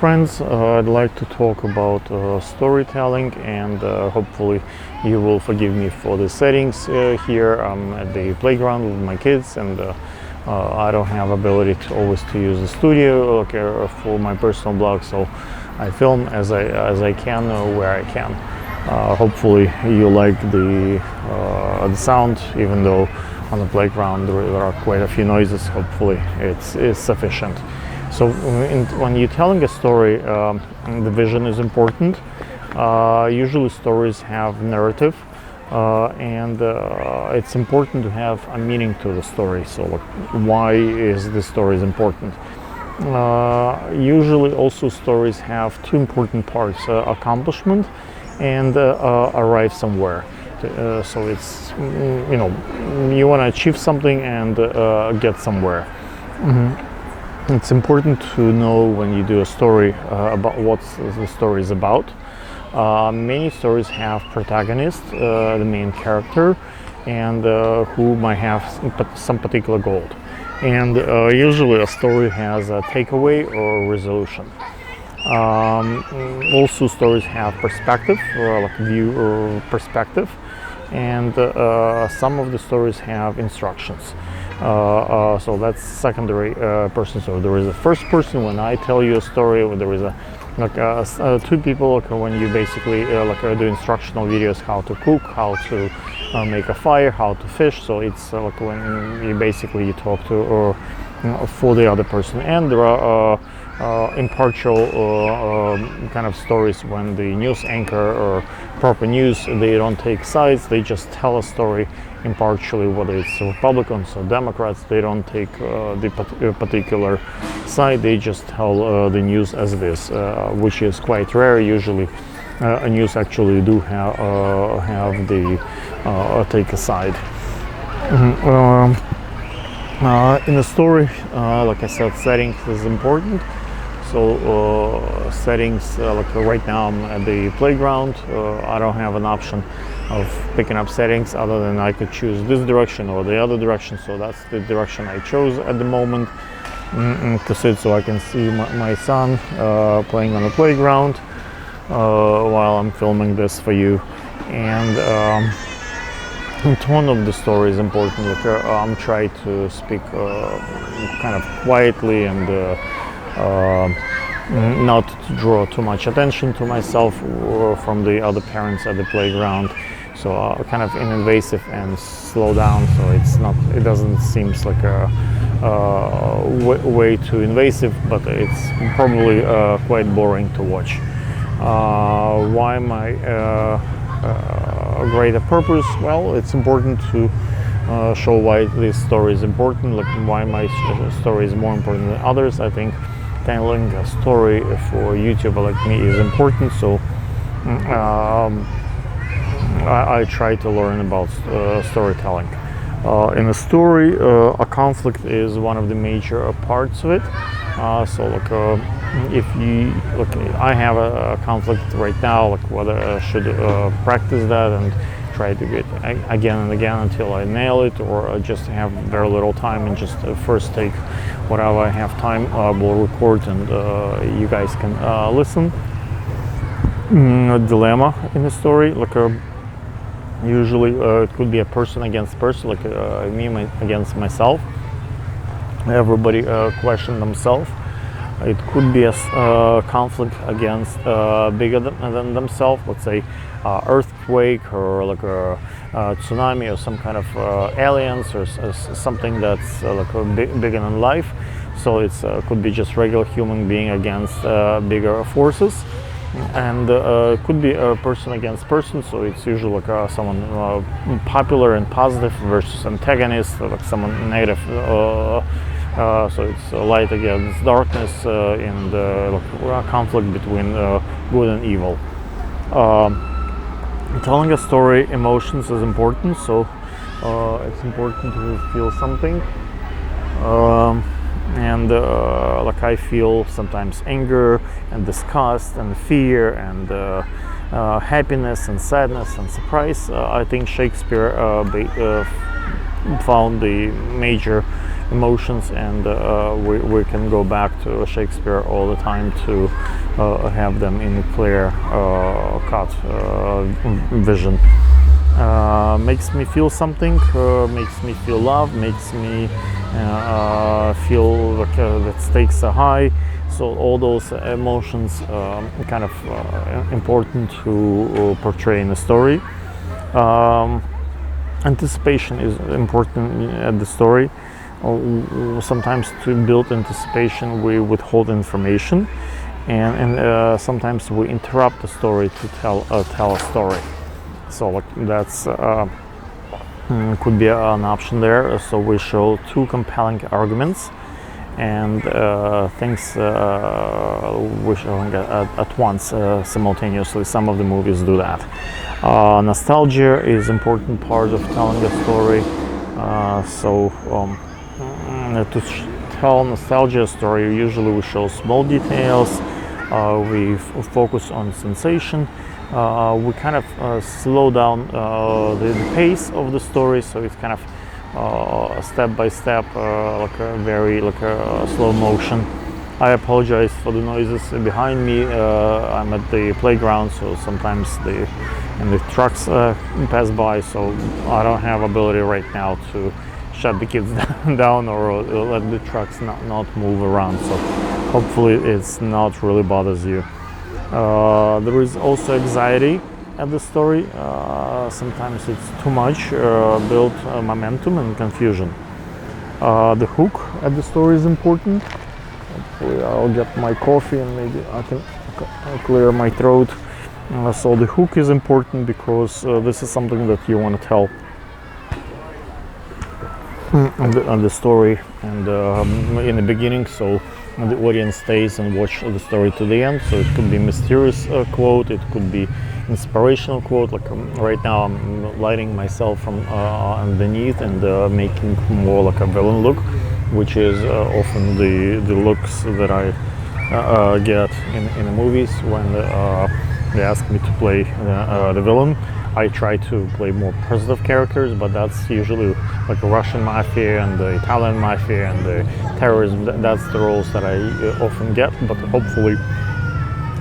Friends, I'd like to talk about storytelling, and hopefully you will forgive me for the settings here. I'm at the playground with my kids, and I don't have ability to always to use the studio for my personal blog, so I film as I can where I can. Hopefully you like the sound, even though on the playground there are quite a few noises. Hopefully it's sufficient. So when you're telling a story, the vision is important. Usually stories have narrative, and it's important to have a meaning to the story. So why is the story important? Usually also stories have two important parts: accomplishment and arrive somewhere. So it's, you want to achieve something and get somewhere. It's important to know when you do a story about what the story is about. Many stories have protagonist, the main character, and who might have some particular goal. And usually a story has a takeaway or resolution. Also stories have perspective, or like view or perspective, and some of the stories have instructions. So that's secondary person. So there is a first person when I tell you a story. There is two people when you basically do instructional videos, how to cook, how to make a fire, how to fish. So it's when you talk to or for the other person. And there are impartial kind of stories when the news anchor or proper news, they don't take sides, they just tell a story impartially, whether it's Republicans or Democrats. They don't take the particular side, they just tell the news as it is, which is quite rare. Usually a news actually do have the take a side. In a story, like I said, settings is important. So settings, right now I'm at the playground. I don't have an option of picking up settings other than I could choose this direction or the other direction. So that's the direction I chose at the moment to sit, so I can see my son playing on the playground while I'm filming this for you. And the tone of the story is important. I'm trying to speak kind of quietly and not to draw too much attention to myself or from the other parents at the playground. So kind of invasive and slow down, so it doesn't seem like a way too invasive, but it's probably quite boring to watch. Why my greater purpose? Well, it's important to show why this story is important, why my story is more important than others. I think telling a story for YouTuber like me is important, so I try to learn about storytelling. In a story, a conflict is one of the major parts of it. If you I have a conflict right now, whether I should practice that and try to get again and again until I nail it, or just have very little time and just first take whatever I have time, will record and you guys can listen. A dilemma in the story, usually it could be a person against person, me against myself. Everybody question themselves. It could be a conflict against bigger than themselves, let's say earthquake or a tsunami or some kind of aliens or something that's bigger than life. So it could be just regular human being against bigger forces. And it could be a person against person, so it's usually someone popular and positive versus antagonist, someone negative. So it's light against darkness in the conflict between good and evil. Telling a story, emotions is important, so it's important to feel something. And I feel sometimes anger and disgust and fear and happiness and sadness and surprise. I think Shakespeare found the major emotions, and we can go back to Shakespeare all the time to have them in clear cut vision. Makes me feel something, makes me feel love, makes me feel like that stakes are high. So all those emotions kind of important to portray in the story. Anticipation is important at the story. Sometimes to build anticipation we withhold information, and sometimes we interrupt the story to tell a story. So like that's could be an option there. So we show two compelling arguments and things we're showing at once simultaneously. Some of the movies do that. Nostalgia is important part of telling a story. To tell nostalgia story, usually we show small details. We focus on sensation. We kind of slow down the pace of the story, so it's kind of step by step, like a slow motion. I apologize for the noises behind me. I'm at the playground, so sometimes the trucks pass by, so I don't have ability right now to shut the kids down or let the trucks not move around. So hopefully it's not really bothers you. There is also anxiety at the story. Sometimes it's too much, build momentum and confusion. The hook at the story is important. Hopefully I'll get my coffee and maybe I can clear my throat. So the hook is important because this is something that you want to tell on the story and in the beginning, so the audience stays and watch the story to the end. So it could be mysterious quote, it could be inspirational quote, like right now I'm lighting myself from underneath and making more like a villain look, which is often the looks that I get in the movies when they ask me to play the villain. I try to play more positive characters, but that's usually like a Russian mafia and the Italian mafia and the terrorism. That's the roles that I often get, but hopefully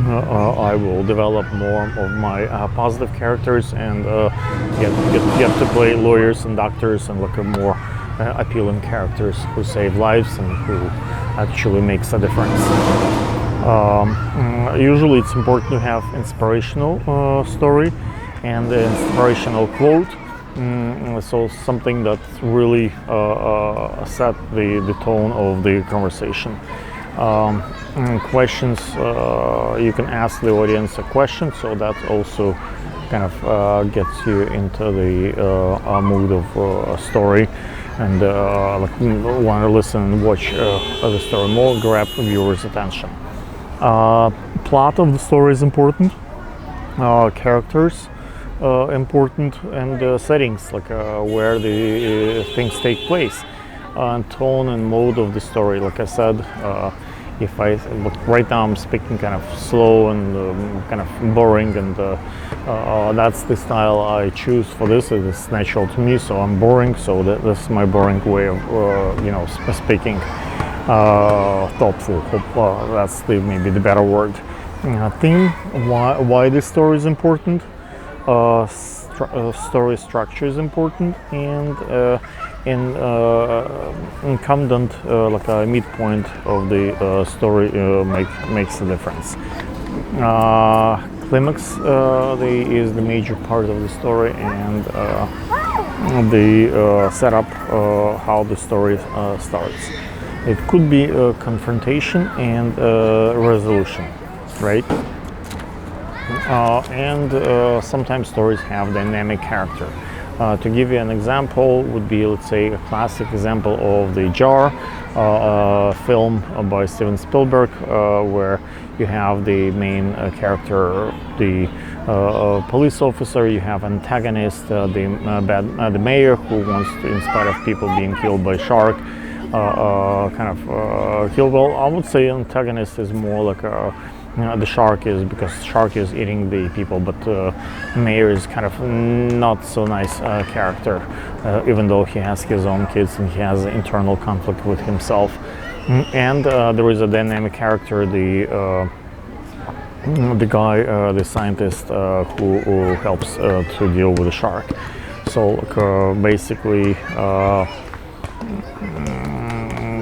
I will develop more of my positive characters and get to play lawyers and doctors and look at more appealing characters who save lives and who actually makes a difference. Usually it's important to have inspirational story and the inspirational quote, so something that really set the tone of the conversation. Questions, you can ask the audience a question, so that also kind of gets you into the mood of a story and want to listen and watch the story more, grab viewers' attention. Plot of the story is important, characters important, and settings, like where the things take place, and tone and mode of the story. Like I said, if I look right now, I'm speaking kind of slow and kind of boring, and that's the style I choose for this. It's natural to me, so I'm boring. So this is my boring way of speaking. Thoughtful. That's maybe the better word. Theme. Why this story is important. Story structure is important, and content, like a midpoint of the story, makes a difference. Climax is the major part of the story, and the setup, how the story starts. It could be a confrontation and resolution, right? And sometimes stories have dynamic character. To give you an example would be, let's say, a classic example of The Jar, film by Steven Spielberg, where you have the main character, the police officer, you have antagonist, the mayor who wants to, in spite of people being killed by shark, kill. Well, I would say antagonist is more like the shark is, because shark is eating the people, but Mayor is kind of not so nice character, even though he has his own kids and he has internal conflict with himself. And there is a dynamic character, the guy, the scientist who helps to deal with the shark. So basically,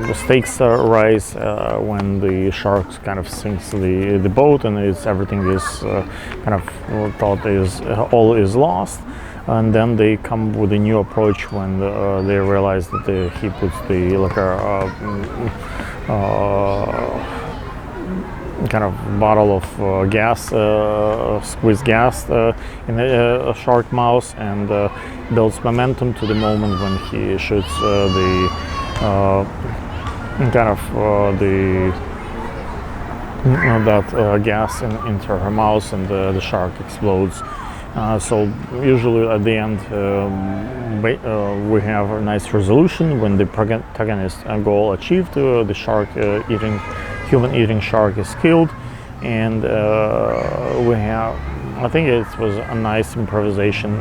the stakes rise when the shark kind of sinks the boat, and everything is kind of thought is all is lost. And then they come with a new approach when they realize that he puts the kind of bottle of gas, squeezed gas in a shark mouth, and builds momentum to the moment when he shoots that gas into her mouth, and the shark explodes. So usually at the end we have a nice resolution when the protagonist goal achieved. The human eating shark is killed, and we have, I think it was a nice improvisation,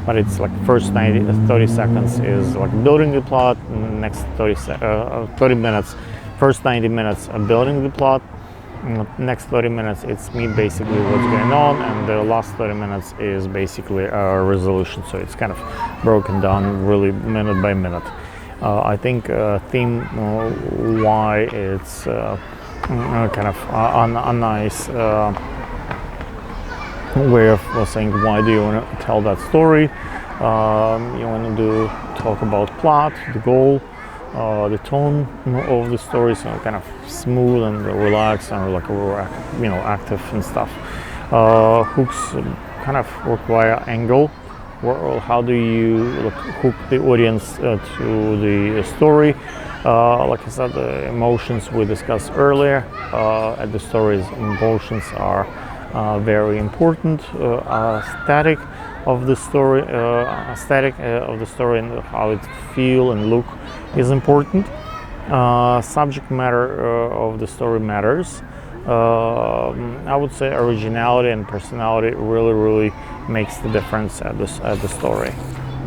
but it's like first 30 seconds is like building the plot, next 30 minutes, first 90 minutes building the plot, next 30 minutes it's me basically what's going on, and the last 30 minutes is basically a resolution. So it's kind of broken down really minute by minute. I think theme why it's kind of a nice way of saying why do you want to tell that story. You want to talk about plot, the goal, the tone of the story, so kind of smooth and relaxed and like active and stuff. Hooks kind of require angle. How do you hook the audience to the story? Like I said, the emotions we discussed earlier at the stories, emotions are very important. Aesthetic of the story, and how it feel and look is important. Subject matter of the story matters. I would say originality and personality really makes the difference at the story.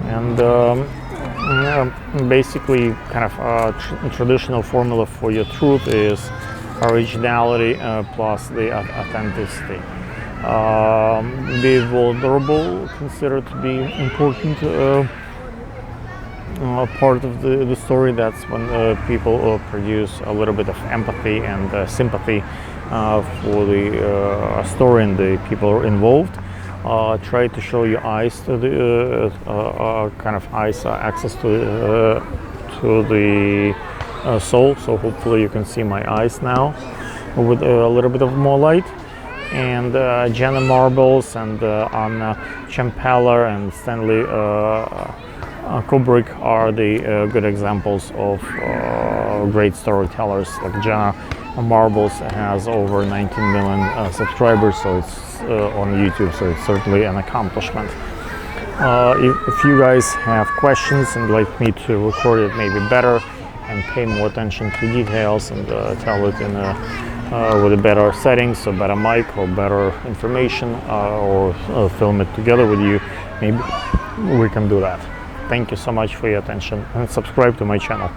And basically, kind of traditional formula for your truth is originality plus the authenticity. Be vulnerable, considered to be important part of the story. That's when people produce a little bit of empathy and sympathy for the story and the people involved. Try to show your eyes to the kind of eyes access to the soul. So hopefully you can see my eyes now with a little bit of more light. And Jenna Marbles and Anna Champala and Stanley Kubrick are the good examples of great storytellers. Like Jenna Marbles has over 19 million subscribers, so it's on YouTube, so it's certainly an accomplishment. If you guys have questions and like me to record it maybe better and pay more attention to details and tell it in with a better settings, so better mic or better information, or film it together with you, maybe we can do that. Thank you so much for your attention, and subscribe to my channel.